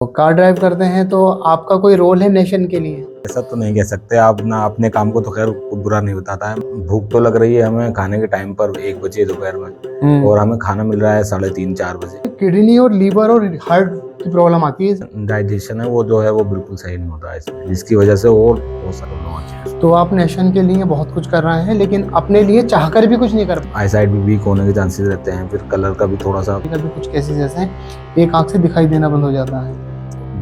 तो car drive करते हैं तो आपका कोई रोल है नेशन के लिए? ऐसा तो नहीं कह सकते आप ना। अपने काम को तो खैर बुरा नहीं बताता है। भूख तो लग रही है हमें खाने के टाइम पर 1 बजे दोपहर में, और हमें खाना मिल रहा है 3:30-4 बजे। किडनी और लीवर और हार्ट की प्रॉब्लम आती है। डाइजेशन है वो जो है वो बिल्कुल सही नहीं होता है इसमें, जिसकी वजह से और बहुत सारे प्रॉब्लम आती है। तो आप नेशन के लिए बहुत कुछ कर रहे हैं लेकिन अपने लिए चाहकर भी कुछ नहीं कर पाए। आईसाइट भी वीक होने के चांसेस रहते हैं, फिर कलर का भी थोड़ा सा। कभी कुछ केसेस ऐसे हैं एक आंख से दिखाई देना बंद हो जाता है।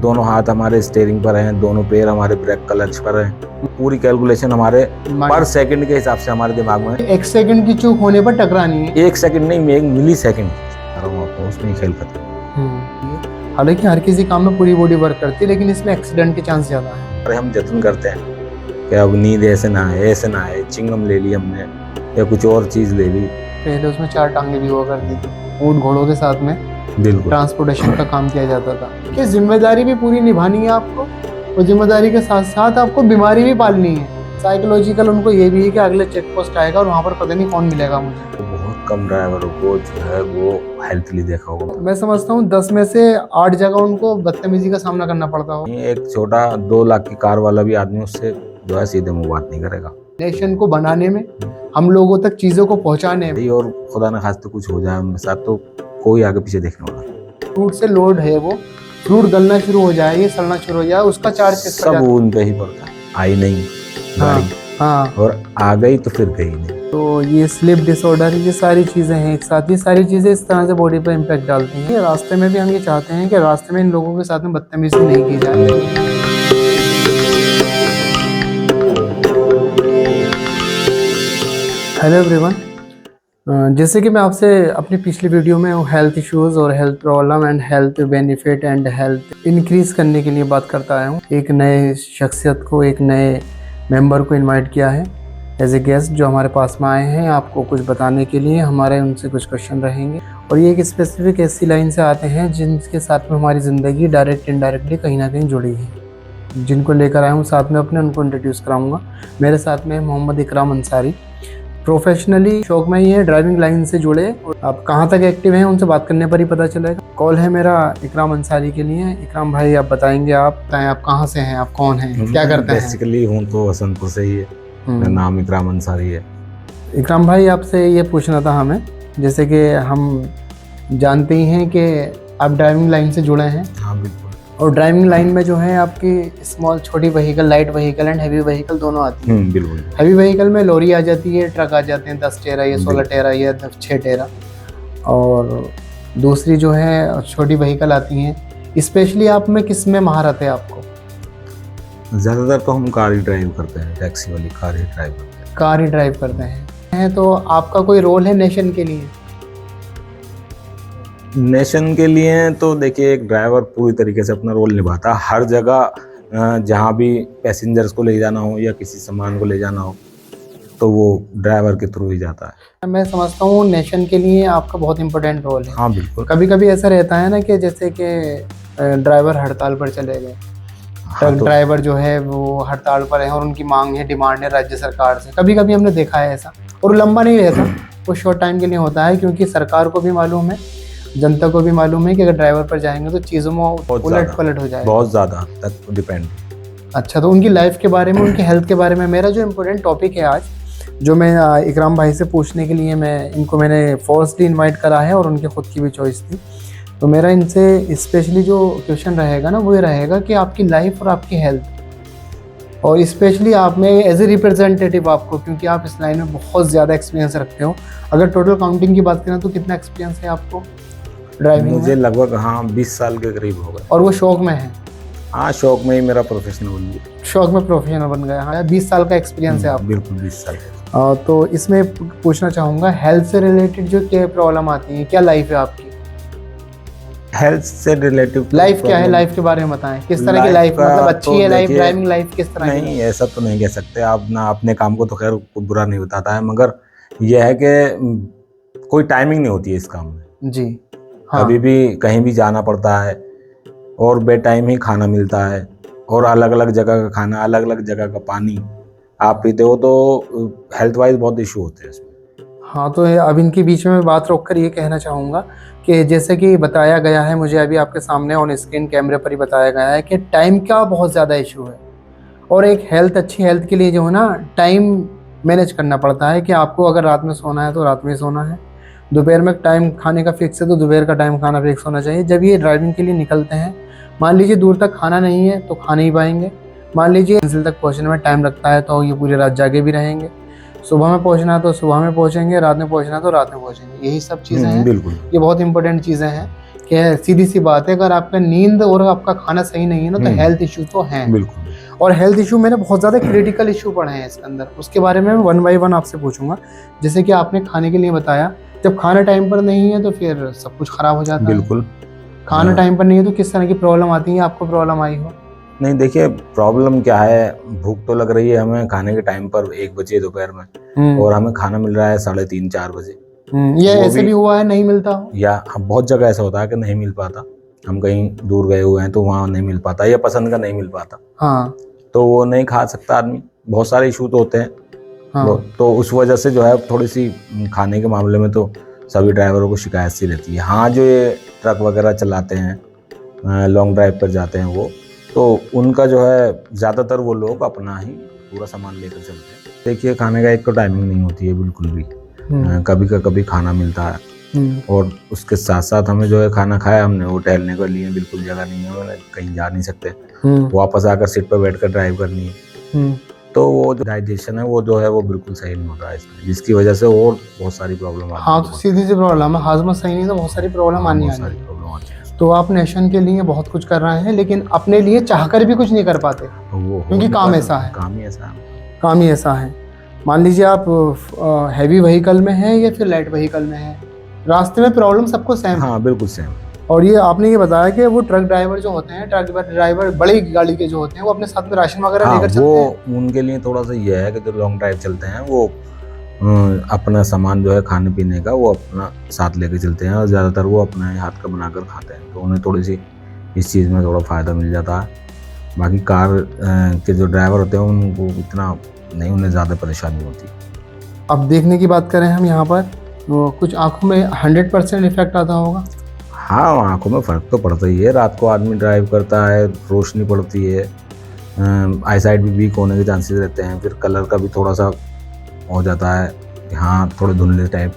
दोनों हाथ हमारे स्टीयरिंग पर हैं, दोनों पैर हमारे ब्रेक क्लच पर हैं। पूरी कैलकुलेशन हमारे पर सेकंड के हिसाब से हमारे दिमाग में है। 1 सेकंड की चूक होने पर टकरानी है। 1 सेकंड नहीं, 1 मिली सेकंड आपको उसमें खेल खत्म। हालांकि हर किसी काम में पूरी बॉडी वर्क करती है लेकिन इसमें एक्सीडेंट के चांस ज्यादा है। अरे हम जतन करते हैं कि अब नींद ऐसे ना आए, ऐसे ना आए। चिंगम ले ली हमने या कुछ और चीज ले ली। पहले उसमें 4 टांगे भी हुआ करती थी, ऊंट घोड़ों के साथ में बिल्कुल ट्रांसपोर्टेशन का काम किया जाता था। कि जिम्मेदारी भी पूरी निभानी है आपको, और जिम्मेदारी के साथ साथ आपको बीमारी भी पालनी है। साइकोलॉजिकल उनको ये भी है कि अगले चेक पोस्ट आएगा और वहाँ पर पता नहीं कौन मिलेगा मुझे। तो बहुत कम ड्राइवरों को जो है वो हेल्थली देखा होगा। मैं समझता हूँ 10 में से 8 जगह उनको बदतमीजी का सामना करना पड़ता हो। एक छोटा 2 लाख की कार वाला भी आदमी उससे जो है सीधे मुंह बात नहीं करेगा। नेशन को बनाने में, हम लोगों तक चीजों को पहुंचाने में। और खुदा न खास्ते कुछ हो जाए उनके साथ तो कोई आगे पीछे देखने वाला। फ्रूट से लोड है, वो फ्रूट गलना शुरू हो जाए, ये सड़ना शुरू हो जाए, उसका चार्ज किस पर सब उन पे ही पड़ता है। आई नहीं गाड़ी, हाँ, और आ गई तो फिर गई नहीं। तो ये स्लिप डिसऑर्डर, ये सारी चीज़ें हैं एक साथ। ये सारी चीज़ें इस तरह से बॉडी पर इम्पैक्ट डालती हैं। रास्ते में भी हम ये चाहते हैं कि रास्ते में इन लोगों के साथ में बदतमीजी नहीं की जाए। हेलो एवरीवन, जैसे कि मैं आपसे अपनी पिछली वीडियो में हेल्थ इश्यूज़ और health problem and health benefit and health increase करने के लिए बात करता आया हूँ। एक नए शख्सियत को, एक नए मेंबर को इनवाइट किया है एज ए गेस्ट, जो हमारे पास में आए हैं आपको कुछ बताने के लिए। हमारे उनसे कुछ क्वेश्चन रहेंगे, और ये एक स्पेसिफिक ऐसी लाइन से आते हैं जिनके साथ में हमारी ज़िंदगी डायरेक्ट इनडायरेक्टली कहीं ना कहीं जुड़ी है। जिनको लेकर आया हूँ साथ में अपने, उनको इंट्रोड्यूस कराऊंगा। मेरे साथ में मोहम्मद इकराम अंसारी, प्रोफेशनली शौक में ही है, ड्राइविंग लाइन से जुड़े। और आप कहाँ तक एक्टिव हैं उनसे बात करने पर ही पता चलेगा। कॉल है मेरा इकराम अंसारी के लिए। इकराम भाई आप बताएंगे, आप कहाँ से हैं, आप कौन हैं, क्या करते हैं? बेसिकली हूँ तो हसनपुर से ही है। मेरा नाम इकराम अंसारी है। इकराम भाई आपसे ये पूछना था हमें, जैसे कि हम जानते ही हैं कि आप ड्राइविंग लाइन से जुड़े हैं। हाँ बिल्कुल। और ड्राइविंग लाइन में जो है आपकी स्मॉल छोटी vehicle, light vehicle and heavy vehicle दोनों आती है। बिल्कुल। हैवी व्हीकल में लॉरी आ जाती है, ट्रक आ जाते हैं 10 टेरा या 16 टेरा या 6 टेरा, और दूसरी जो है छोटी व्हीकल आती हैं। स्पेशली आप में किस में महारत है आपको? ज़्यादातर तो हम कार ही ड्राइव करते हैं, टैक्सी वाली कार ही ड्राइव करते हैं। कार ही ड्राइव करते हैं। तो आपका कोई रोल है नेशन के लिए? नेशन के लिए तो देखिए, एक ड्राइवर पूरी तरीके से अपना रोल निभाता है हर जगह। जहाँ भी पैसेंजर्स को ले जाना हो या किसी सामान को ले जाना हो तो वो ड्राइवर के थ्रू ही जाता है। मैं समझता हूँ नेशन के लिए आपका बहुत इंपॉर्टेंट रोल है। हाँ बिल्कुल। कभी कभी ऐसा रहता है ना कि जैसे कि ड्राइवर हड़ताल पर चले गए, ट्रक ड्राइवर जो है वो हड़ताल पर है और उनकी मांग है, डिमांड है राज्य सरकार से। कभी कभी हमने देखा है ऐसा, और लंबा नहीं रहता, वो शॉर्ट टाइम के लिए होता है, क्योंकि सरकार को भी मालूम है, जनता को भी मालूम है कि अगर ड्राइवर पर जाएंगे तो चीज़ों में उलट पलट हो जाएगा। बहुत ज़्यादा तक डिपेंड। अच्छा, तो उनकी लाइफ के बारे में, उनकी हेल्थ के बारे में मेरा जो इम्पोर्टेंट टॉपिक है आज, जो मैं इकराम भाई से पूछने के लिए मैंने फोर्सली इनवाइट करा है, और उनकी खुद की भी चॉइस थी। तो मेरा इनसे स्पेशली जो क्वेश्चन रहेगा ना, वो ये रहेगा कि आपकी लाइफ और आपकी हेल्थ, और स्पेशली आप में एज ए रिप्रेजेंटेटिव आपको, क्योंकि आप इस लाइन में बहुत ज़्यादा एक्सपीरियंस रखते हो। अगर टोटल काउंटिंग की बात करें तो कितना एक्सपीरियंस है आपको ड्राइविंग में? मुझे लगभग 20 साल के करीब हो गए। और वो शौक में है? हाँ, शौक में ही मेरा प्रोफेशनल बन गया। शौक में प्रोफेशनल बन गया। हाँ, 20 साल का एक्सपीरियंस है आपको। बिल्कुल 20 साल। तो इसमें पूछना चाहूँगा, हेल्थ से रिलेटेड जो क्या प्रॉब्लम आती है, क्या लाइफ है आपकी? हेल्थ से रिलेटिव लाइफ क्या है, लाइफ के बारे में बताएं। किस तरह की लाइफ, मतलब अच्छी है लाइफ, ड्राइविंग लाइफ किस तरह की? नहीं, ऐसा तो नहीं कह सकते आप ना। अपने काम को तो खैर बुरा नहीं बताता है, मगर यह है कि कोई टाइमिंग नहीं होती है इस काम में जी। हाँ। कभी भी कहीं भी जाना पड़ता है, और बे टाइम ही खाना मिलता है, और अलग अलग जगह का खाना, अलग अलग जगह का पानी आप पीते हो, तो हेल्थ वाइज बहुत इशू होते हैं इसमें। हाँ, तो अब इनके बीच में मैं बात रोककर ये कहना चाहूँगा कि जैसे कि बताया गया है, मुझे अभी आपके सामने ऑन स्क्रीन कैमरे पर ही बताया गया है कि टाइम का बहुत ज़्यादा इशू है। और एक अच्छी हेल्थ के लिए जो है ना, टाइम मैनेज करना पड़ता है कि आपको अगर रात में सोना है तो रात में सोना है, दोपहर में टाइम खाने का फिक्स है तो दोपहर का टाइम खाना फिक्स होना चाहिए। जब ये ड्राइविंग के लिए निकलते हैं, मान लीजिए दूर तक खाना नहीं है तो खा नहीं पाएंगे, मान लीजिए मंजिल तक पहुंचने में टाइम लगता है तो ये पूरी रात जागे भी रहेंगे। सुबह में पहुंचना है तो सुबह में पहुंचेंगे, रात में पहुंचना है तो रात में पहुंचेंगे। यही सब चीज़ें हैं, बिल्कुल। ये बहुत इंपॉर्टेंट चीज़ें हैं कि सीधी सी बात है, अगर आपका नींद और आपका खाना सही नहीं है ना तो हेल्थ इशू तो हैं। बिल्कुल। और हेल्थ इशू मैंने बहुत ज़्यादा क्रिटिकल इशू पढ़े हैं इसके अंदर, उसके बारे में वन बाय वन आपसे पूछूंगा। जैसे कि आपने खाने के लिए बताया, जब खाना टाइम पर नहीं है तो फिर सब कुछ खराब हो जाता है। बिल्कुल। खाना टाइम पर नहीं है तो किस तरह की प्रॉब्लम आती है, आपको प्रॉब्लम आई हो? नहीं, देखिए प्रॉब्लम क्या है, भूख तो लग रही है हमें खाने के टाइम पर 1 बजे दोपहर में, और हमें खाना मिल रहा है 3:30-4 बजे। ये वो ऐसे भी हुआ है नहीं मिलता हो? या बहुत जगह ऐसा होता है कि नहीं मिल पाता, हम कहीं दूर गए हुए हैं तो वहाँ नहीं मिल पाता, या पसंद का नहीं मिल पाता, हाँ तो वो नहीं खा सकता आदमी। बहुत सारे इशू तो होते हैं। हाँ। तो उस वजह से जो है थोड़ी सी खाने के मामले में तो सभी ड्राइवरों को शिकायत सी रहती है। हाँ, जो ये ट्रक वगैरह चलाते हैं, लॉन्ग ड्राइव पर जाते हैं वो, तो उनका जो है ज़्यादातर वो लोग अपना ही पूरा सामान लेकर चलते हैं। देखिए खाने का एक तो टाइमिंग नहीं होती है बिल्कुल भी, कभी का कभी खाना मिलता है, और उसके साथ साथ हमें जो है खाना खाया हमने, वो टहलने के लिए बिल्कुल जगह नहीं है, हमें कहीं जा नहीं सकते, वापस आकर सीट पर बैठकर ड्राइव करनी है, तो वो जो डाइजेशन है वो जो है वो बिल्कुल सही नहीं होता है इसमें, जिसकी वजह से और बहुत सारी प्रॉब्लम आती है। हाँ, तो सीधी सी प्रॉब्लम है, हाजमा सही नहीं तो बहुत सारी प्रॉब्लम आनी है। तो आप नेशन के लिए बहुत कुछ कर रहे हैं, लेकिन अपने लिए चाहकर भी कुछ नहीं कर पाते, क्योंकि काम ऐसा है। काम ही ऐसा है। मान लीजिए आप हैवी व्हीकल में हैं या फिर लाइट व्हीकल में हैं, रास्ते में प्रॉब्लम सबको सेम है। हाँ, बिल्कुल सेम। और ये आपने ये बताया कि वो ट्रक ड्राइवर जो होते हैं, ट्रक ड्राइवर बड़ी गाड़ी के जो होते हैं, वो अपने साथ में राशन वगैरह लेकर चलते हैं। उनके लिए थोड़ा सा ये है कि जो लॉन्ग ड्राइव चलते हैं वो अपना सामान जो है खाने पीने का वो अपना साथ लेके चलते हैं, और ज़्यादातर वो अपने हाथ का बनाकर खाते हैं, तो उन्हें थोड़ी सी इस चीज़ में थोड़ा फ़ायदा मिल जाता है। बाकी कार के जो ड्राइवर होते हैं उनको इतना नहीं, उन्हें ज़्यादा परेशानी होती। अब देखने की बात करें हम यहाँ पर, तो कुछ आँखों में 100% इफेक्ट आता होगा। हाँ, आँखों में फ़र्क तो पड़ता ही है, रात को आदमी ड्राइव करता है, रोशनी पड़ती है, आई साइट भी वीक होने के चांसेस रहते हैं, फिर कलर का भी थोड़ा सा हो जाता है, हाँ थोड़े धुंधले टाइप,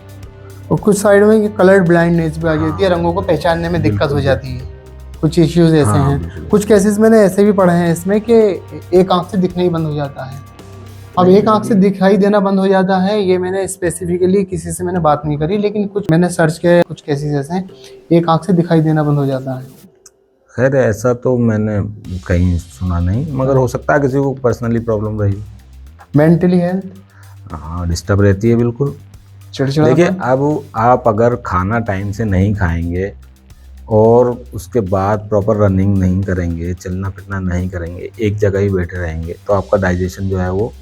और कुछ साइड में कलर ब्लाइंडनेस भी आ जाती है, रंगों को पहचानने में दिक्कत हो जाती है, कुछ इश्यूज ऐसे हैं। कुछ केसेस मैंने ऐसे भी पढ़े हैं इसमें कि एक आंख से दिखना ही बंद हो जाता है। अब एक आंख से दिखाई देना बंद हो जाता है, ये मैंने स्पेसिफिकली किसी से मैंने बात नहीं करी, लेकिन कुछ मैंने सर्च किया, कुछ केसेस ऐसे हैं एक आंख से दिखाई देना बंद हो जाता है। खैर ऐसा तो मैंने कहीं सुना नहीं, मगर हो सकता है किसी को पर्सनली प्रॉब्लम रही। मेंटली हेल्थ, हाँ, डिस्टर्ब रहती है बिल्कुल। चिड़चिड़ा। देखिए अब आप अगर खाना टाइम से नहीं खाएंगे और उसके बाद प्रॉपर रनिंग नहीं करेंगे, चलना फिरना नहीं करेंगे, एक जगह ही बैठे रहेंगे, तो आपका डाइजेशन जो है वो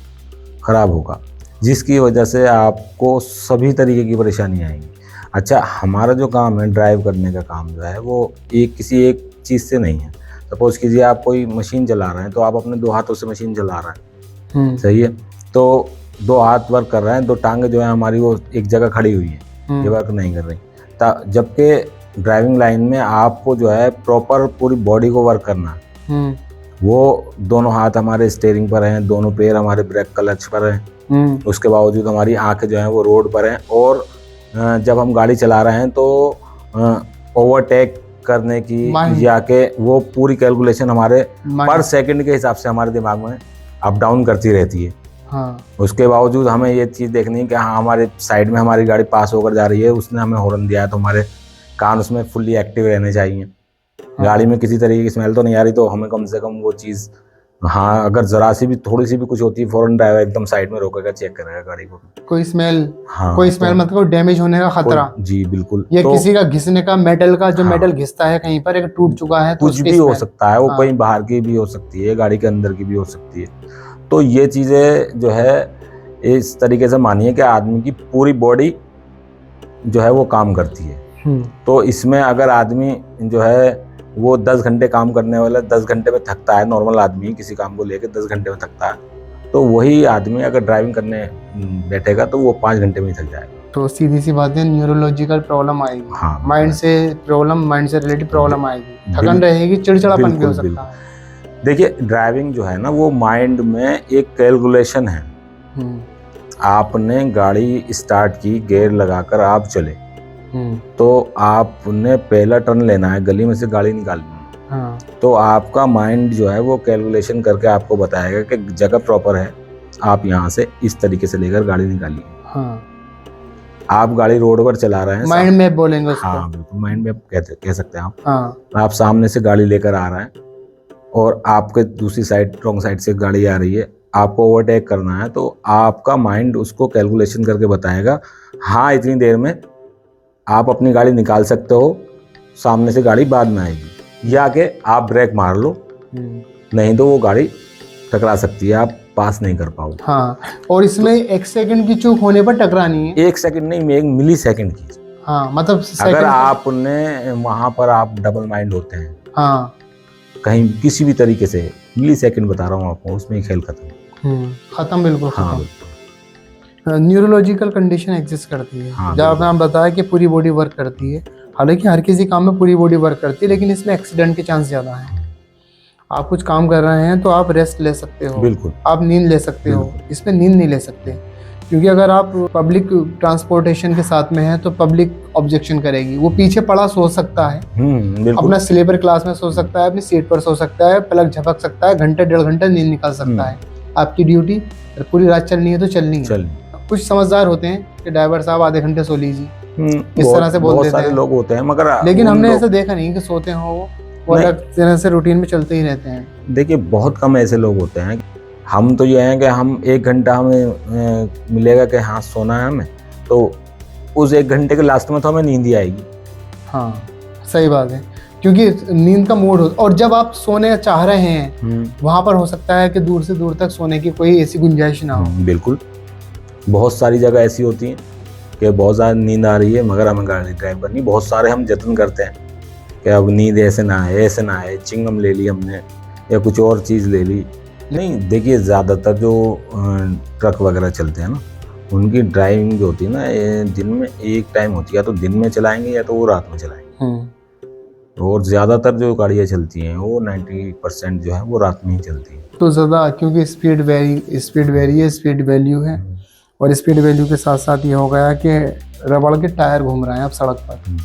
ख़राब होगा, जिसकी वजह से आपको सभी तरीके की परेशानी आएंगी। अच्छा, हमारा जो काम है ड्राइव करने का काम जो है वो किसी एक चीज़ से नहीं है। सपोज़ कीजिए आप कोई मशीन चला रहे हैं, तो आप अपने 2 हाथों से मशीन चला रहे हैं, सही है, तो 2 हाथ वर्क कर रहे हैं, 2 टांगें जो है हमारी वो एक जगह खड़ी हुई हैं, ये वर्क नहीं कर रही। जबकि ड्राइविंग लाइन में आपको जो है प्रॉपर पूरी बॉडी को वर्क करना है, वो दोनों हाथ हमारे स्टीयरिंग पर हैं, दोनों पैर हमारे ब्रेक क्लच पर हैं, उसके बावजूद हमारी आंखें जो हैं वो रोड पर हैं, और जब हम गाड़ी चला रहे हैं तो ओवरटेक करने की या के वो पूरी कैलकुलेशन हमारे पर सेकंड के हिसाब से हमारे दिमाग में अप डाउन करती रहती है। हाँ। उसके बावजूद हमें ये चीज़ देखनी है कि हाँ हमारे साइड में हमारी गाड़ी पास होकर जा रही है, उसने हमें हॉर्न दिया है, तो हमारे कान उसमें फुल्ली एक्टिव रहने चाहिए। हाँ। गाड़ी में किसी तरीके की स्मेल तो नहीं आ रही, तो हमें कम से कम वो चीज़, हाँ अगर ज़रा सी भी थोड़ी सी भी कुछ होती है, फौरन ड्राइवर एकदम साइड में रोकेगा, चेक करेगा गाड़ी को, कोई स्मेल मतलब कोई डैमेज होने का खतरा। जी बिल्कुल। या तो किसी का घिसने का, मेटल का जो मेटल घिसता है कहीं पर, एक टूट चुका है, कुछ भी हो सकता है, वो कहीं बाहर की भी हो सकती है, गाड़ी के अंदर की भी हो सकती है। तो ये चीज़ें जो है इस तरीके से मानिए कि आदमी की पूरी बॉडी जो है वो काम करती है। तो इसमें अगर आदमी जो है वो 10 घंटे काम करने वाला 10 घंटे में थकता है, नॉर्मल आदमी किसी काम को लेकर 10 घंटे में थकता है, तो वही आदमी अगर ड्राइविंग करने बैठेगा तो वो 5 घंटे में ही थक जाएगा। तो सीधी सी बात है, न्यूरोलॉजिकल प्रॉब्लम आएगी। हाँ, माइंड से प्रॉब्लम, माइंड से रिलेटेड प्रॉब्लम आएगी, थकन बिल- रहेगी, चिड़चिड़ापन भी हो बिल्कुल सकता बिल्कुल। है। देखिए ड्राइविंग जो है ना वो माइंड में एक कैलकुलेशन है। हम्म, आपने गाड़ी स्टार्ट की, गियर लगाकर आप चले, तो आपने पहला टर्न लेना है, गली में से गाड़ी निकालनी है, हाँ, तो आपका माइंड जो है वो कैलकुलेशन करके आपको बताएगा कि जगह प्रॉपर है, आप यहाँ से इस तरीके से लेकर गाड़ी निकालिए। हाँ, आप गाड़ी रोड पर चला रहे हैं, माइंड मैप बोलेंगे उसको। हाँ बिल्कुल माइंड मैप कह सकते हैं आप। हाँ, आप सामने से गाड़ी लेकर आ रहे हैं और आपके दूसरी साइड रॉन्ग साइड से गाड़ी आ रही है, आपको ओवरटेक करना है, तो आपका माइंड उसको कैलकुलेशन करके बताएगा, हाँ इतनी देर में आप अपनी गाड़ी निकाल सकते हो, सामने से गाड़ी बाद में आएगी, या कि आप ब्रेक मार लो, नहीं तो वो गाड़ी टकरा सकती है, आप पास नहीं कर पाओगे। हाँ, और इसमें एक सेकंड की चूक होने पर टकरानी है। एक सेकंड नहीं, एक मिली सेकंड की। हाँ, मतलब अगर सेकंड। आपने वहां पर आप डबल माइंड होते हैं, हाँ, कहीं किसी भी तरीके से, मिली सेकंड बता रहा हूँ आपको, उसमें ही खेल खत्म। खत्म, बिल्कुल हाँ खत्म। बिल्कुल। न्यूरोलॉजिकल कंडीशन एग्जिस्ट करती है, हाँ, जब बिल्कुल। आपने बताया कि पूरी बॉडी वर्क करती है। हालांकि हर किसी काम में पूरी बॉडी वर्क करती है, लेकिन इसमें एक्सीडेंट के चांस ज़्यादा हैं। आप कुछ काम कर रहे हैं तो आप रेस्ट ले सकते हो, बिल्कुल। आप नींद ले सकते हो, इसमें नींद नहीं ले सकते, क्योंकि अगर आप पब्लिक ट्रांसपोर्टेशन के साथ में हैं तो पब्लिक ऑब्जेक्शन करेगी। वो पीछे पड़ा सो सकता है, बिल्कुल। अपना स्लीपर क्लास में सो सकता है, अपनी सीट पर सो सकता है, पलक झपक सकता है, घंटे 1.5 घंटे नींद निकाल सकता है। आपकी ड्यूटी पूरी रात चलनी है तो चलनी है। कुछ समझझदार होते हैं कि ड्राइवर साहब आधे घंटे सो लीजिए, इस तरह से बोल देते हैं। बहुत सारे लोग होते हैं, मगर लेकिन हमने ऐसा देखा नहीं कि सोते हो वो अलग तरह से रूटीन में चलते ही रहते हैं। देखिए बहुत कम ऐसे लोग होते हैं। हम तो ये हैं कि हम 1 घंटा हमें मिलेगा कि हाँ सोना है हमें, तो उस 1 घंटे के लास्ट में तो हमें नींद ही आएगी। हाँ, सही बात है, क्योंकि नींद का मूड हो, और जब आप सोने चाह रहे हैं वहां पर हो सकता है कि दूर से दूर तक सोने की कोई ऐसी गुंजाइश ना हो। बिल्कुल, बहुत सारी जगह ऐसी होती हैं कि बहुत ज़्यादा नींद आ रही है मगर हमें गाड़ी ड्राइव करनी। बहुत सारे हम जतन करते हैं कि अब नींद ऐसे ना आए, ऐसे ना आए, चिंगम ले ली हमने या कुछ और चीज़ ले ली। नहीं, देखिए ज़्यादातर जो ट्रक वगैरह चलते हैं ना, उनकी ड्राइविंग जो होती है ना, दिन में एक टाइम होती है, या तो दिन में चलाएंगे या तो वो रात में चलाएंगे। और ज़्यादातर जो गाड़ियाँ चलती हैं वो 90% जो है वो रात में ही चलती हैं। तो ज़्यादा, क्योंकि स्पीड वेरी है, स्पीड वैल्यू है, और स्पीड वैल्यू के साथ साथ ये हो गया कि रबड़ के टायर घूम रहे हैं अब सड़क पर।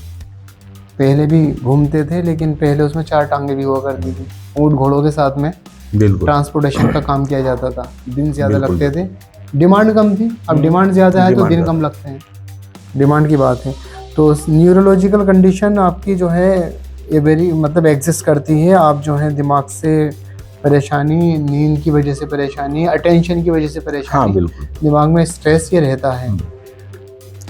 पहले भी घूमते थे, लेकिन पहले उसमें 4 टांगे भी हुआ करती थी, ऊँट घोड़ों के साथ में बिल्कुल ट्रांसपोर्टेशन का काम किया जाता था। दिन ज़्यादा लगते थे, डिमांड कम थी, अब डिमांड ज़्यादा है तो दिन कम लगते हैं, डिमांड की बात है। तो न्यूरोलॉजिकल कंडीशन आपकी जो है ये वेरी मतलब एग्जिस्ट करती है। आप जो है दिमाग से परेशानी, नींद की वजह से परेशानी, अटेंशन की वजह से परेशानी, हाँ बिल्कुल, दिमाग में स्ट्रेस ये रहता है।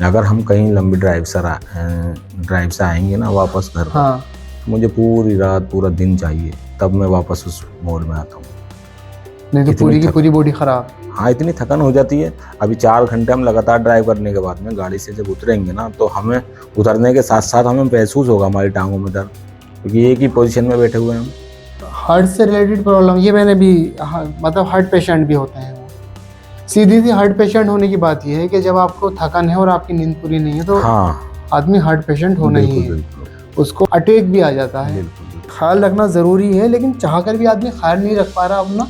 अगर हम कहीं लंबी ड्राइव से आएंगे ना वापस घर पर, हाँ, मुझे पूरी रात पूरा दिन चाहिए, तब मैं वापस उस मोड में आता हूँ। नहीं तो पूरी की पूरी बॉडी खराब। हाँ, इतनी थकान हो जाती है। अभी 4 घंटे हम लगातार ड्राइव करने के बाद में गाड़ी से जब उतरेंगे ना, तो हमें उतरने के साथ साथ हमें महसूस होगा हमारी टांगों में दर्द, क्योंकि एक ही पोजीशन में बैठे हुए हैं हम। हार्ट से रिलेटेड प्रॉब्लम, ये मैंने भी मतलब हार्ट पेशेंट भी होते हैं। सीधी सी हार्ट पेशेंट होने की बात यह है कि जब आपको थकान है और आपकी नींद पूरी नहीं है तो आदमी हार्ट पेशेंट होना ही है, उसको अटैक भी आ जाता है। ख्याल रखना ज़रूरी है, लेकिन चाहकर भी आदमी ख्याल नहीं रख पा रहा अपना,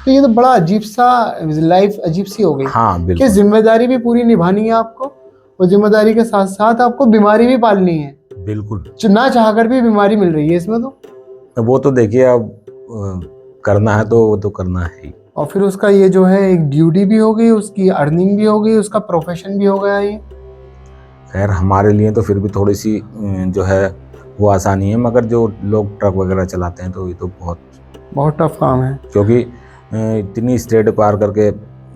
तो ये तो बड़ा अजीब सा लाइफ अजीब सी हो गई। कि जिम्मेदारी भी पूरी निभानी है आपको, और जिम्मेदारी के साथ साथ आपको बीमारी भी पालनी है। बिल्कुल, ना चाहकर भी बीमारी मिल रही है इसमें। तो वो तो देखिए अब करना है तो वो तो करना है ही। और फिर उसका ये जो है एक ड्यूटी भी हो गई, उसकी अर्निंग भी हो गई, उसका प्रोफेशन भी हो गया ये। खैर हमारे लिए तो फिर भी थोड़ी सी जो है वो आसानी है, मगर जो लोग ट्रक वगैरह चलाते हैं तो ये तो बहुत टफ काम है, क्योंकि इतनी स्टेट पार करके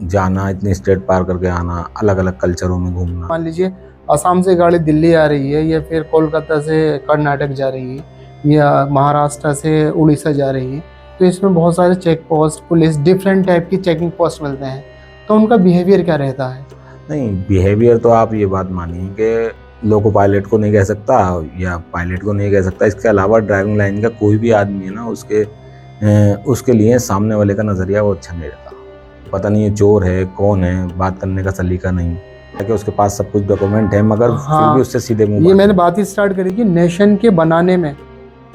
जाना, इतनी स्टेट पार करके आना, अलग अलग कल्चरों में घूमना। मान लीजिए असम से गाड़ी दिल्ली आ रही है, या फिर कोलकाता से कर्नाटक जा रही है, या महाराष्ट्र से उड़ीसा जा रही है, तो इसमें बहुत सारे check post, police, different type की चेकिंग पोस्ट मिलते हैं। तो उनका बिहेवियर क्या रहता है? नहीं, बिहेवियर तो आप ये बात मानिए कि लोको पायलट को नहीं कह सकता या पायलट को नहीं कह सकता, इसके अलावा ड्राइविंग लाइन का कोई भी आदमी है ना, उसके लिए सामने वाले का नज़रिया वो अच्छा नहीं रहता। पता नहीं ये चोर है, कौन है, बात करने का सलीका नहीं, कि उसके पास सब कुछ डॉक्यूमेंट है, मगर हाँ, फिर भी उससे सीधे मुंह ये बात मैंने नहीं। बात ही स्टार्ट करी कि नेशन के बनाने में,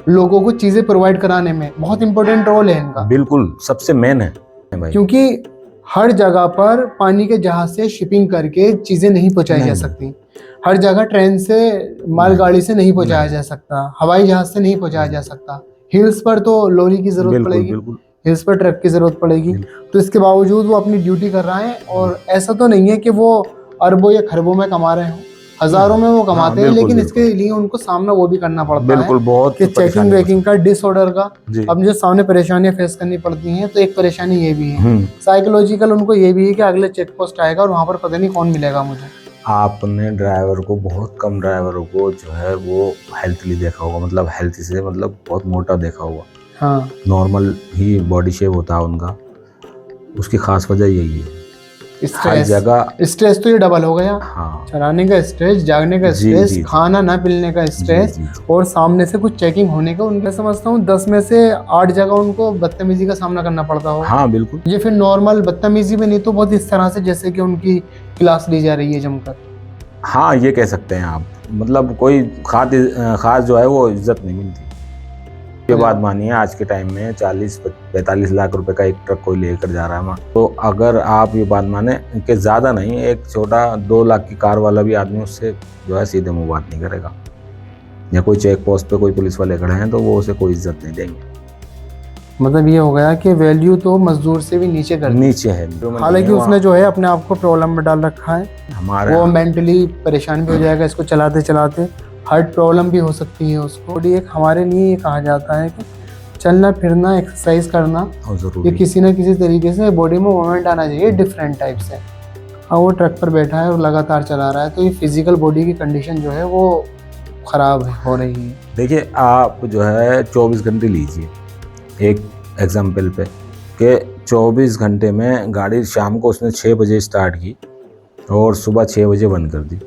लोगों को चीजें प्रोवाइड कराने में बहुत इंपॉर्टेंट रोल है इनका। बिल्कुल सबसे मेन है भाई। क्योंकि हर जगह पर पानी के जहाज से शिपिंग करके चीजें नहीं पहुंचाई जा नहीं। सकती। हर जगह ट्रेन से, मालगाड़ी से नहीं पहुंचाया जा सकता, हवाई जहाज से नहीं पहुंचाया जा सकता। हिल्स पर तो लॉरी की जरूरत बिल्कुल पड़ेगी, बिल्कुल हिल्स पर ट्रक की जरूरत पड़ेगी। बिल्कुल। तो इसके बावजूद वो अपनी ड्यूटी कर रहा है, और ऐसा तो नहीं है कि वो अरबों या खरबों में कमा रहे हो, हजारों में वो हाँ, कमाते हैं, बिल्कुल, लेकिन बिल्कुल। इसके लिए उनको सामना वो भी करना पड़ता है बिल्कुल बहुत कि चेकिंग परेशानी वेकिंग का, डिसऑर्डर का। जी। अब जो सामने परेशानियां फेस करनी पड़ती हैं, तो एक परेशानी ये भी है, हम्म। साइकोलॉजिकल उनको ये भी है कि अगले चेक पोस्ट आएगा और वहां पर पता नहीं कौन मिलेगा मुझे। आपने ड्राइवर को, बहुत कम ड्राइवरों को जो है वो हेल्थली देखा होगा, मतलब हेल्थी से मतलब बहुत मोटा देखा होगा। हाँ, नॉर्मल ही बॉडी शेप होता है उनका। उसकी खास वजह यही है, हर स्ट्रेस, जगह। स्ट्रेस तो ये डबल हो गया। हाँ चलाने का स्ट्रेस, जागने का जी स्ट्रेस, जी खाना ना मिलने का जी स्ट्रेस, जी जी। और सामने से कुछ चेकिंग होने का। उनका समझता हूँ 10 में से 8 जगह उनको बदतमीजी का सामना करना पड़ता हो। हाँ बिल्कुल। ये फिर नॉर्मल बदतमीजी में नहीं, तो बहुत इस तरह से जैसे कि उनकी क्लास ली जा रही है जमकर। हाँ ये कह सकते हैं आप, मतलब कोई खास जो है वो इज्जत नहीं मिलती। ये बात मानिए, आज के टाइम में 40-45 लाख रुपए का एक ट्रक कोई लेकर जा रहा है वहाँ, तो अगर आप ये बात माने कि ज़्यादा नहीं, एक छोटा 2 लाख की कार वाला भी आदमी उससे जो है सीधे मुंह बात नहीं करेगा। या कोई चेक पोस्ट पे कोई पुलिस वाले खड़े हैं तो वो उसे कोई इज्जत नहीं देंगे। मतलब ये हो गया कि वैल्यू तो मजदूर से भी नीचे कर दी। नीचे है। हालांकि उसने जो है अपने आप को प्रॉब्लम में डाल रखा है, हमारे वो मेंटली परेशान भी हो जाएगा इसको चलाते चलाते। हार्ट प्रॉब्लम भी हो सकती है उसको। बॉडी एक हमारे लिए ये कहा जाता है कि चलना फिरना, एक्सरसाइज करना, ये जरूरी। किसी न किसी तरीके से बॉडी में मूवमेंट आना चाहिए डिफरेंट टाइप से। हाँ, वो ट्रक पर बैठा है और लगातार चला रहा है, तो ये फिजिकल बॉडी की कंडीशन जो है वो खराब हो रही है। देखिए आप जो है 24 घंटे लीजिए एक एग्जाम्पल पे, कि 24 घंटे में गाड़ी शाम को उसने 6 बजे स्टार्ट की और सुबह 6 बजे बंद कर दी।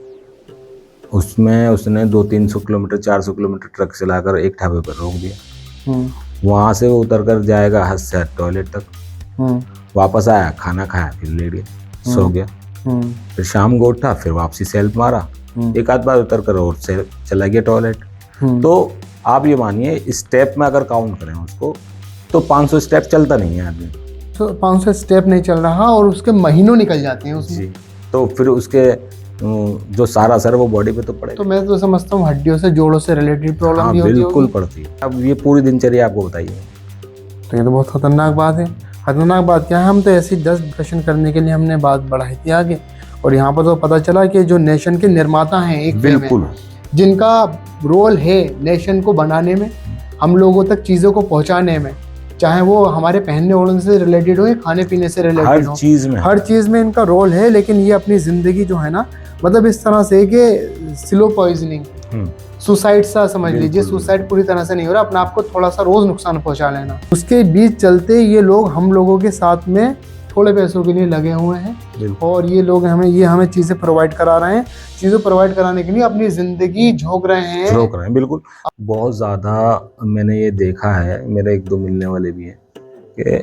उसमें उसने 200-300 किलोमीटर 400 किलोमीटर ट्रक चलाकर एक ढाबे पर रोक दिया। वहाँ से वो उतर कर जाएगा हद से हद टॉयलेट तक, वापस आया, खाना खाया, फिर लेट गया, सो गया। फिर शाम को उठा, फिर वापसी सेल्फ मारा, एक आध बार उतर कर और से चला गया टॉयलेट। तो आप ये मानिए स्टेप में अगर काउंट करें उसको, तो 500 स्टेप चलता नहीं है आदमी। तो 500 स्टेप नहीं चल रहा और उसके महीनों निकल जाते हैं उसमें। जी, तो फिर उसके जो सारा असर वो बॉडी पे तो पड़ेगा। तो मैं तो समझता हूँ हड्डियों से, जोड़ों से रिलेटेड प्रॉब्लम हाँ भी होती बिल्कुल होगी। पड़ती है। अब ये पूरी दिनचर्या आपको बताइए। तो ये तो बहुत खतरनाक बात है। खतरनाक बात क्या है, हम तो ऐसी 10 डिस्कशन करने के लिए हमने बात बढ़ाई थी आगे, और यहाँ पर तो पता चला कि जो नेशन के निर्माता हैं एक वे में, बिल्कुल, जिनका रोल है नेशन को बनाने में, हम लोगों तक चीज़ों को पहुँचाने में, चाहे वो हमारे पहनने ओढ़ने से रिलेटेड हो या खाने पीने से रिलेटेड हो, हर चीज़ में इनका रोल है। लेकिन ये अपनी ज़िंदगी जो है ना, मतलब इस तरह से कि स्लो पॉइजनिंग, सुसाइड सा समझ लीजिए। सुसाइड पूरी तरह से नहीं हो रहा, अपने आप को थोड़ा सा रोज नुकसान पहुंचा लेना, उसके बीच चलते ये लोग हम लोगों के साथ में थोड़े पैसों के लिए लगे हुए हैं, और ये लोग हमें चीज़ें प्रोवाइड करा रहे हैं। चीज़ें प्रोवाइड कराने के लिए अपनी ज़िंदगी झोंक रहे हैं। बिल्कुल। बहुत ज़्यादा मैंने ये देखा है, मेरे 1-2 मिलने वाले भी हैं, कि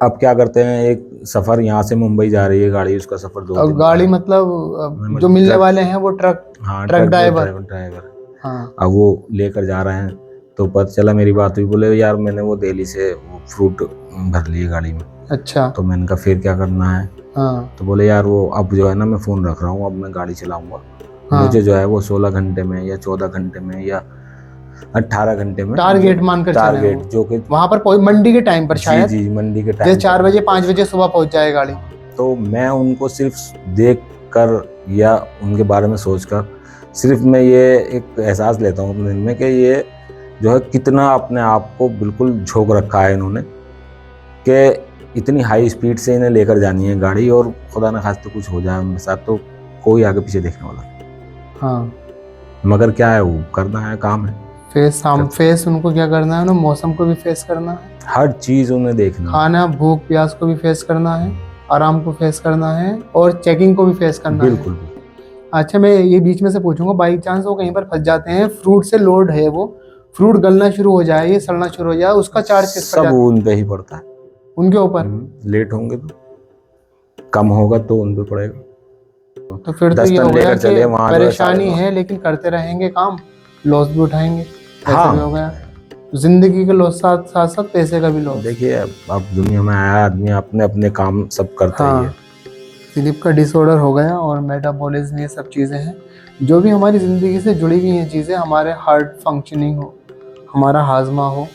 अब क्या करते हैं, एक सफ़र यहाँ से मुंबई जा रही है गाड़ी, उसका सफ़र 2 दिन गाड़ी मतलब जो मिलने वाले हैं वो ट्रक ड्राइवर। हाँ। अब वो लेकर जा रहे हैं, तो पता चला, मेरी बात हुई, बोले यार मैंने वो दिल्ली से वो फ्रूट भर लिए गाड़ी में। अच्छा। तो मैंने कहा फिर क्या करना है? हाँ। तो बोले यार वो अब जो है ना, मैं फ़ोन रख रहा हूँ, अब मैं गाड़ी चलाऊँगा। हाँ। मुझे जो है वो 16 घंटे में या 14 घंटे में या 18 घंटे में टारगेट मानकर टारगेट, जो कि वहाँ पर मंडी के टाइम पर शायद, जी मंडी के टाइम 4 बजे 5 बजे सुबह पहुँच जाए गाड़ी। तो मैं उनको सिर्फ देख कर या उनके बारे में सोच कर सिर्फ मैं ये एक एहसास लेता हूँ अपने दिन में, कि ये जो है कितना अपने आप को बिल्कुल झोंक रखा है इन्होंने, कि इतनी हाई स्पीड से इन्हें लेकर जानी है गाड़ी, और खुदा न खास्ते कुछ हो जाए उनके साथ तो कोई आगे पीछे देखने वाला नहीं। हाँ, मगर क्या है, वो करना है, काम है। फेस उनको क्या करना है, उन्हें मौसम को भी फेस करना है, हर चीज़ उन्हें देखना है, खाना भूख प्यास को भी फेस करना है, आराम को फेस करना है, और चेकिंग को भी फेस करना है। बिल्कुल। अच्छा, मैं ये बीच में से पूछूंगा, बाई चांस वो कहीं पर फंस जाते हैं, फ्रूट से लोड है, वो फ्रूट गलना शुरू हो जाए, ये सड़ना शुरू हो जाए, उसका चार्ज किस पर सब उन पे ही पड़ता है, उनके ऊपर। लेट होंगे तो, कम होगा तो उन पे पड़ेगा। तो फिर तो 10 ये टन हो गया लेकर कि चले वहाँ जो है परेशानी सारे- है लेकिन करते रहेंगे काम, लॉस भी उठाएंगे, ऐसा हाँ। भी हो गया। जिंदगी का लॉस साथ साथ साथ पैसे का भी लॉस। देखिए अब दुनिया में आया आदमी अपने अपने काम सब करता ही है। हाँ, स्लीप का डिसऑर्डर हो गया और मेटाबॉलिज्म, ये सब चीज़ें हैं जो भी हमारी ज़िंदगी से जुड़ी हुई हैं चीज़ें, हमारे हार्ट फंक्शनिंग हो, हमारा हाजमा हो,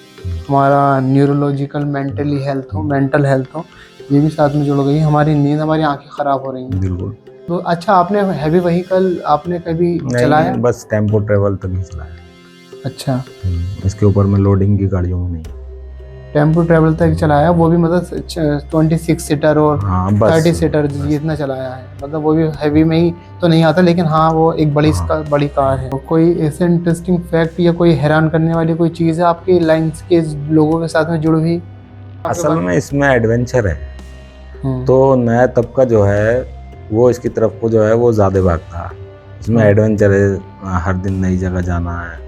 हमारा न्यूरोलॉजिकल मेंटली हेल्थ हो, मेंटल हेल्थ हो, ये भी साथ में जुड़ गई। हमारी नींद, हमारी आंखें ख़राब हो रही हैं। बिल्कुल। तो अच्छा, आपने हैवी व्हीकल आपने कभी चलाया? नहीं, बस टेम्पो ट्रेवल तक ही चलाया। अच्छा, इसके ऊपर में लोडिंग की गाड़ियों में नहीं। टेम्पो ट्रैवल तक चलाया, वो भी मतलब 26 सीटर और हाँ बस 30 सीटर जितना चलाया है, मतलब वो भी हैवी में ही तो नहीं आता, लेकिन हाँ वो एक बड़ी कार है। कोई ऐसे इंटरेस्टिंग फैक्ट या कोई हैरान करने वाली कोई चीज़ है आपकी लाइन्स के लोगों के साथ में जुड़ी हुई? असल में इसमें एडवेंचर है, हम्म, तो नया तबका जो है वो इसकी तरफ को जो है वो ज़्यादा भागता है। इसमें एडवेंचर है, हर दिन नई जगह जाना है,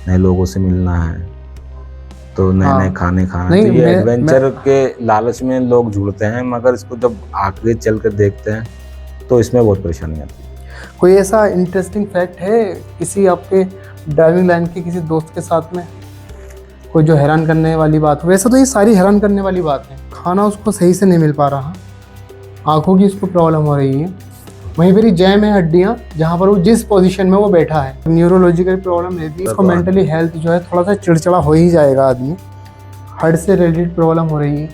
नए लोगों से मिलना है, तो नए नए हाँ। खाने खाना। नहीं, तो ये मैं एडवेंचर के लालच में लोग जुड़ते हैं, मगर इसको जब आगे चल कर देखते हैं तो इसमें बहुत परेशानी आती है। कोई ऐसा इंटरेस्टिंग फैक्ट है किसी आपके ड्राइविंग लाइन के किसी दोस्त के साथ में, कोई जो हैरान करने वाली बात हो? वैसे तो ये सारी हैरान करने वाली बात है। खाना उसको सही से नहीं मिल पा रहा, आंखों की उसको प्रॉब्लम हो रही है, वहीं पर ही जैम है हड्डियाँ जहाँ पर वो जिस पोजीशन में वो बैठा है। न्यूरोलॉजिकल प्रॉब्लम रहती है, इसको मेंटली हेल्थ जो है थोड़ा सा चिड़चिड़ा हो ही जाएगा आदमी। हार्ट से रिलेटेड प्रॉब्लम हो रही है।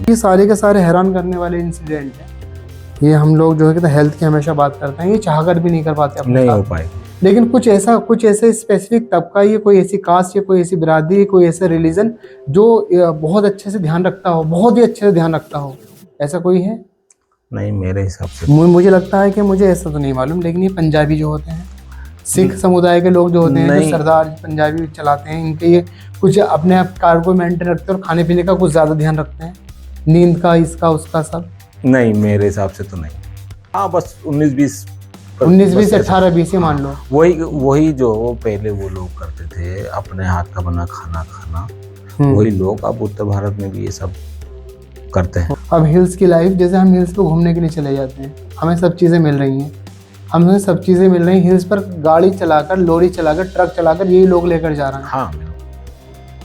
ये सारे के सारे हैरान करने वाले इंसिडेंट हैं। ये हम लोग जो है कि हेल्थ की हमेशा बात करते हैं, ये चाहकर भी नहीं कर पाते अपने नहीं साथ। हो पाए। लेकिन कुछ ऐसे स्पेसिफिक तबका, ये कोई ऐसी कास्ट या कोई ऐसी बिरादरी, कोई ऐसा रिलीजन जो बहुत अच्छे से ध्यान रखता हो, बहुत ही अच्छे से ध्यान रखता हो, ऐसा कोई है? नहीं, मेरे हिसाब से मुझे लगता है कि मुझे ऐसा तो नहीं मालूम, लेकिन ये पंजाबी जो होते हैं, सिख समुदाय के लोग जो होते हैं, जो नहीं। सरदार पंजाबी चलाते हैं, इनके ये कुछ अपने आप कार को मेंटेन रखते हैं और खाने पीने का कुछ ज़्यादा ध्यान रखते हैं, नींद का, इसका उसका सब। नहीं, मेरे हिसाब से तो नहीं। हाँ, बस 19-20 19-20 18-20 ही मान लो। वही जो वो पहले वो लोग करते थे, अपने हाथ का बना खाना खाना, वही लोग अब उत्तर भारत में भी ये सब करते हैं। अब हिल्स की लाइफ, जैसे हम हिल्स पे घूमने के लिए चले जाते हैं, हमें सब चीज़ें मिल रही हैं, हमें सब चीज़ें मिल रही हैं, हिल्स पर गाड़ी चलाकर, लॉरी चलाकर, ट्रक चलाकर यही लोग लेकर जा रहे हैं। हाँ,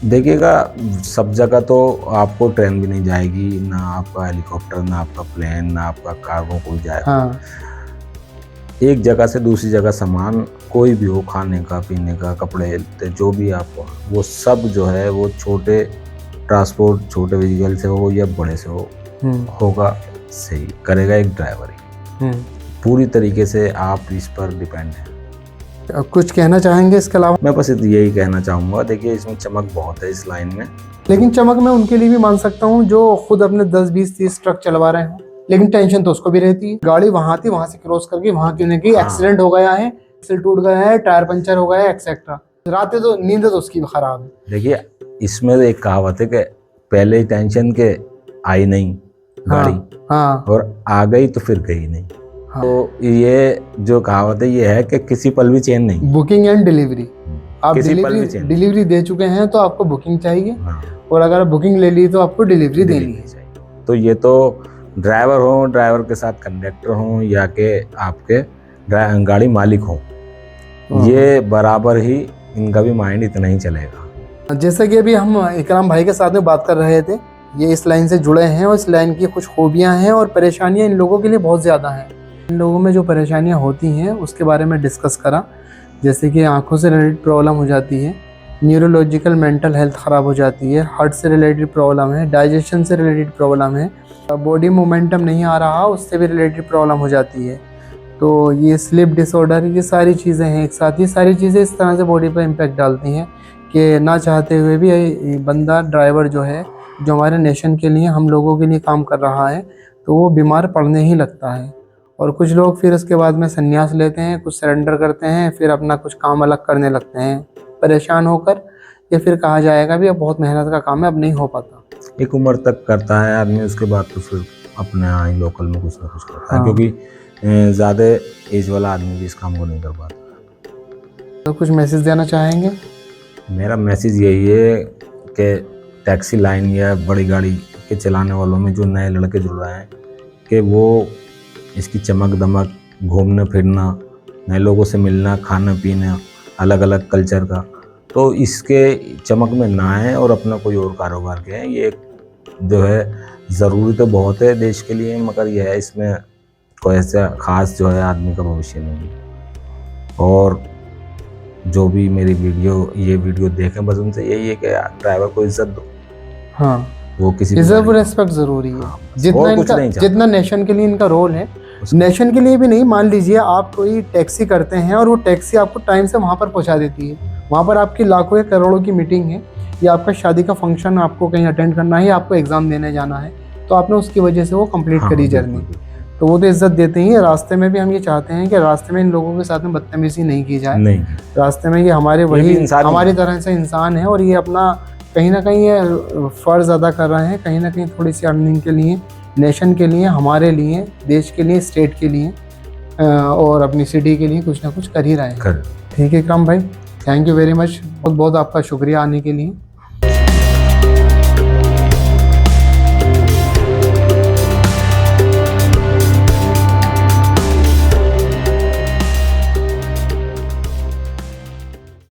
देखिएगा सब जगह तो आपको ट्रेन भी नहीं जाएगी, ना आपका हेलीकॉप्टर, ना आपका प्लेन, ना आपका कार्गो कोई जाएगा। हाँ, एक जगह से दूसरी जगह सामान कोई भी हो, खाने का, पीने का, कपड़े, जो भी आपको, वो सब जो है वो छोटे ट्रांसपोर्ट, छोटे व्हीकल से हो या बड़े से हो, होगा सही करेगा एक ड्राइवर ही। पूरी तरीके से आप इस पर डिपेंड हैं। कुछ कहना चाहेंगे इसके अलावा? मैं बस यही कहना चाहूँगा, देखिए इसमें चमक बहुत है इस लाइन में। लेकिन चमक मैं उनके लिए भी मान सकता हूँ जो खुद अपने 10-20-30 ट्रक चलवा रहे हो, लेकिन टेंशन तो उसको भी रहती है। गाड़ी वहां थी, वहां से क्रॉस करके वहां क्यों नहीं गई, एक्सीडेंट हो गया है, एक्सल टूट गया है, टायर पंचर हो गया है, एक्सेट्रा। रातें तो नींद तो उसकी भी खराब है। देखिए इसमें एक कहावत है कि पहले ही टेंशन के आई नहीं गाड़ी, हाँ, और आ गई तो फिर गई नहीं। हाँ। तो ये जो कहावत है ये है कि किसी पल भी चैन नहीं। बुकिंग एंड डिलीवरी, आप किसी पल भी चैन। डिलीवरी दे चुके हैं तो आपको बुकिंग चाहिए, हाँ, और अगर बुकिंग ले ली तो आपको डिलीवरी देनी है। चाहिए। तो ये तो ड्राइवर हो, ड्राइवर के साथ कंडक्टर हो, या के आपके गाड़ी मालिक हो, ये बराबर ही इनका भी माइंड इतना ही चलेगा। जैसे कि अभी हम इकराम भाई के साथ में बात कर रहे थे, ये इस लाइन से जुड़े हैं और इस लाइन की कुछ खूबियां हैं और परेशानियां इन लोगों के लिए बहुत ज़्यादा हैं। इन लोगों में जो परेशानियां होती हैं उसके बारे में डिस्कस करा, जैसे कि आंखों से रिलेटेड प्रॉब्लम हो जाती है, न्यूरोलॉजिकल मेंटल हेल्थ ख़राब हो जाती है, हार्ट से रिलेटेड प्रॉब्लम है, डाइजेशन से रिलेटेड प्रॉब्लम है, बॉडी मोमेंटम नहीं आ रहा उससे भी रिलेटेड प्रॉब्लम हो जाती है। तो ये स्लीप डिसऑर्डर, ये सारी चीज़ें हैं एक साथ। ये सारी चीज़ें इस तरह से बॉडी पर इम्पेक्ट डालती हैं कि ना चाहते हुए भी बंदा, ड्राइवर जो है, जो हमारे नेशन के लिए, हम लोगों के लिए काम कर रहा है, तो वो बीमार पड़ने ही लगता है। और कुछ लोग फिर उसके बाद में संन्यास लेते हैं, कुछ सरेंडर करते हैं, फिर अपना कुछ काम अलग करने लगते हैं परेशान होकर, या फिर कहा जाएगा भी अब बहुत मेहनत का काम है, अब नहीं हो पाता। एक उम्र तक करता है आदमी, उसके बाद तो फिर अपने यहाँ ही लोकल में कुछ ना कुछ करता है, क्योंकि ज़्यादा एज वाला आदमी भी इस काम को नहीं कर पाता। तो कुछ मैसेज देना चाहेंगे? मेरा मैसेज यही है कि टैक्सी लाइन या बड़ी गाड़ी के चलाने वालों में जो नए लड़के जुड़ रहे हैं, कि वो इसकी चमक दमक घूमना फिरना, नए लोगों से मिलना, खाना पीना, अलग अलग कल्चर का, तो इसके चमक में ना आए और अपना कोई और कारोबार के हैं। ये जो है ज़रूरी तो बहुत है देश के लिए, मगर यह है इसमें कोई ऐसा खास जो है आदमी का भविष्य नहीं है। और जो भी मेरी ये वीडियो देखें, बस उनसे यही है कि ड्राइवर को इज्जत दो। हाँ, वो किसी इज्जत रेस्पेक्ट जरूरी है। हाँ, जितना और कुछ इनका नहीं चाहता। जितना नेशन के लिए इनका रोल है, नेशन के लिए भी नहीं। मान लीजिए आप कोई टैक्सी करते हैं और वो टैक्सी आपको टाइम से वहाँ पर पहुँचा देती है, वहाँ पर आपकी लाखों या करोड़ों की मीटिंग है, या आपका शादी का फंक्शन आपको कहीं अटेंड करना है, या आपको एग्जाम देने जाना है, तो आपने उसकी वजह से वो कंप्लीट हाँ, करी बिल्कुल, जर्नी, बिल्कुल। तो वो तो इज्जत देते ही है। रास्ते में भी हम ये चाहते हैं कि रास्ते में इन लोगों के साथ में बदतमीजी नहीं की जाए। नहीं, रास्ते में ये हमारे भी वही इंसान ही हमारी है। तरह से इंसान है, और ये अपना कहीं ना कहीं ये फ़र्ज़ अदा कर रहे हैं, कहीं ना कहीं थोड़ी सी अर्निंग के लिए, नेशन के लिए, हमारे लिए, देश के लिए, स्टेट के लिए, और अपनी सिटी के लिए कुछ ना कुछ कर ही रहे हैं। ठीक है इकराम भाई, थैंक यू वेरी मच, बहुत बहुत आपका शुक्रिया आने के लिए।